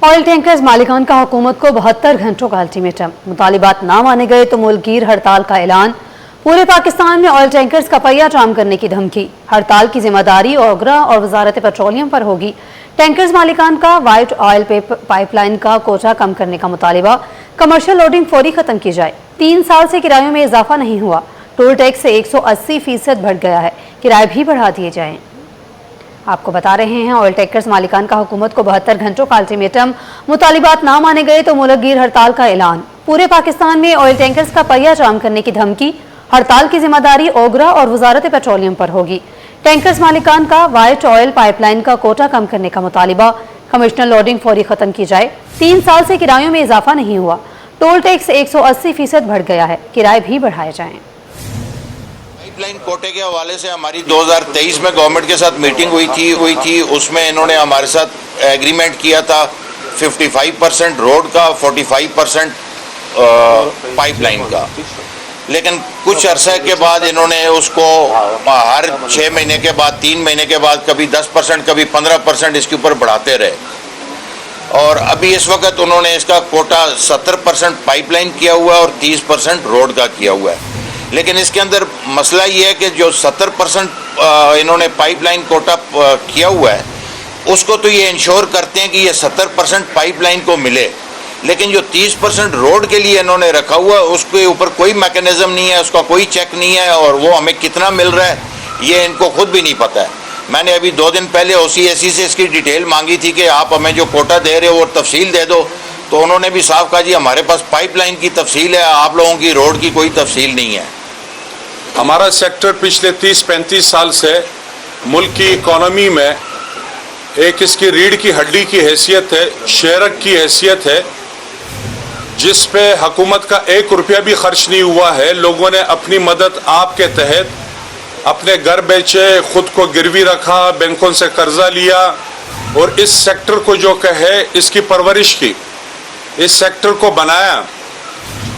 Oil tankers मालिकान का हुकूमत को 72 घंटों का अल्टीमेटम। मुतालिबात ना माने गए तो मुल्कगीर हड़ताल का ऐलान। पूरे पाकिस्तान में ऑयल टैंकर्स का पहिया जाम करने की धमकी। हड़ताल की जिम्मेदारी ओगरा और वजारत पेट्रोलियम पर होगी। टैंकर्स मालिकान का वाइट ऑयल पाइपलाइन का कोटा कम करने का मुतालिबा। कमर्शियल लोडिंग फौरी खत्म की जाए। 3 साल से किरायों में इजाफा नहीं हुआ। टोल टैक्स से 180% बढ़ गया है। किराए भी बढ़ा दिए जाएं। आपको बता रहे हैं, ऑयल टैंकर्स मालिकान का हुकूमत को 72 घंटों का अल्टीमेटम। मुतालिबात ना माने गए तो मुल्कगीर हड़ताल का ऐलान। पूरे पाकिस्तान में ऑयल टैंकर्स का पहिया जाम करने की धमकी। हड़ताल की जिम्मेदारी ओगरा और वजारत पेट्रोलियम पर होगी। टैंकर्स मालिकान का वाइट ऑयल पाइपलाइन का कोटा कम करने का मुतालिबा। कमिश्नर लोडिंग फौरी खत्म की जाए। 3 साल से किरायों में इजाफा नहीं हुआ। टोल टैक्स 180% बढ़ गया है। किराए भी बढ़ाए जाएं। पाइपलाइन कोटे के हवाले से हमारी 2023 में गवर्नमेंट के साथ मीटिंग हुई थी। उसमें इन्होंने हमारे साथ एग्रीमेंट किया था 55% रोड का, 45% पाइपलाइन का। लेकिन कुछ अरसे के बाद इन्होंने उसको हर 6 महीने के बाद, 3 महीने के बाद कभी 10%, कभी 15% इसके ऊपर बढ़ाते रहे। और अभी इस वक्त उन्होंने इसका कोटा 70% पाइपलाइन किया हुआ है और 30% रोड का किया हुआ है। लेकिन इसके अंदर मसला ये है कि जो 70% इन्होंने पाइपलाइन कोटा किया हुआ है, उसको तो ये इंश्योर करते हैं कि ये 70% पाइपलाइन को मिले। लेकिन जो 30% रोड के लिए इन्होंने रखा हुआ है, उसके ऊपर कोई मैकेनिज्म नहीं है, उसका कोई चेक नहीं है, और वो हमें कितना मिल रहा है ये इनको खुद भी नहीं पता है। मैंने अभी 2 दिन पहले OCAC से इसकी डिटेल मांगी थी कि आप हमें जो कोटा दे रहे हो वो तफसील दे दो, तो उन्होंने भी साफ कहा, जी हमारे पास पाइपलाइन की तफसील है, आप लोगों की रोड की कोई तफसील नहीं है। हमारा सेक्टर पिछले 30-35 साल से मुल्क की इकोनॉमी में एक इसकी रीढ़ की हड्डी की हैसियत है, शेरक की हैसियत है, जिस पे हुकूमत का 1 रुपया भी खर्च नहीं हुआ है। लोगों ने अपनी मदद आपके तहत अपने घर बेचे, खुद को गिरवी रखा, बैंकों से कर्जा लिया और इस सेक्टर को जो कहे इसकी परवरिश की, इस सेक्टर को बनाया,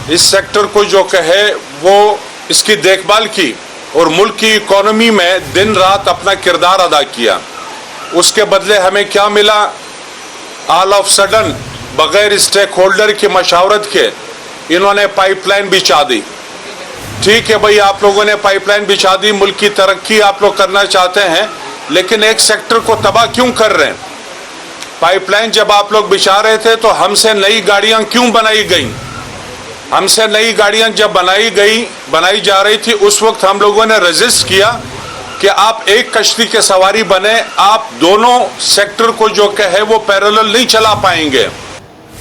इस सेक्टर को जो कहे वो इसकी देखभाल की और मुल्क की इकोनॉमी में दिन रात अपना किरदार अदा किया। उसके बदले हमें क्या मिला? ऑल ऑफ सडन बगैर स्टेक होल्डर की मशावरत के इन्होंने पाइपलाइन बिछा दी। ठीक है भाई, आप लोगों ने पाइपलाइन बिछा दी, मुल्क की तरक्की आप लोग करना चाहते हैं, लेकिन एक सेक्टर को तबाह क्यों कर रहे हैं? पाइपलाइन जब आप लोग बिछा रहे थे तो हमसे नई गाड़ियां क्यों बनाई गई? हमसे नई गाड़ियां जब बनाई जा रही थी, उस वक्त हम लोगों ने रजिस्ट किया कि आप एक कश्ती के सवारी बने, आप दोनों सेक्टर को जो कहे वो पैरेलल नहीं चला पाएंगे।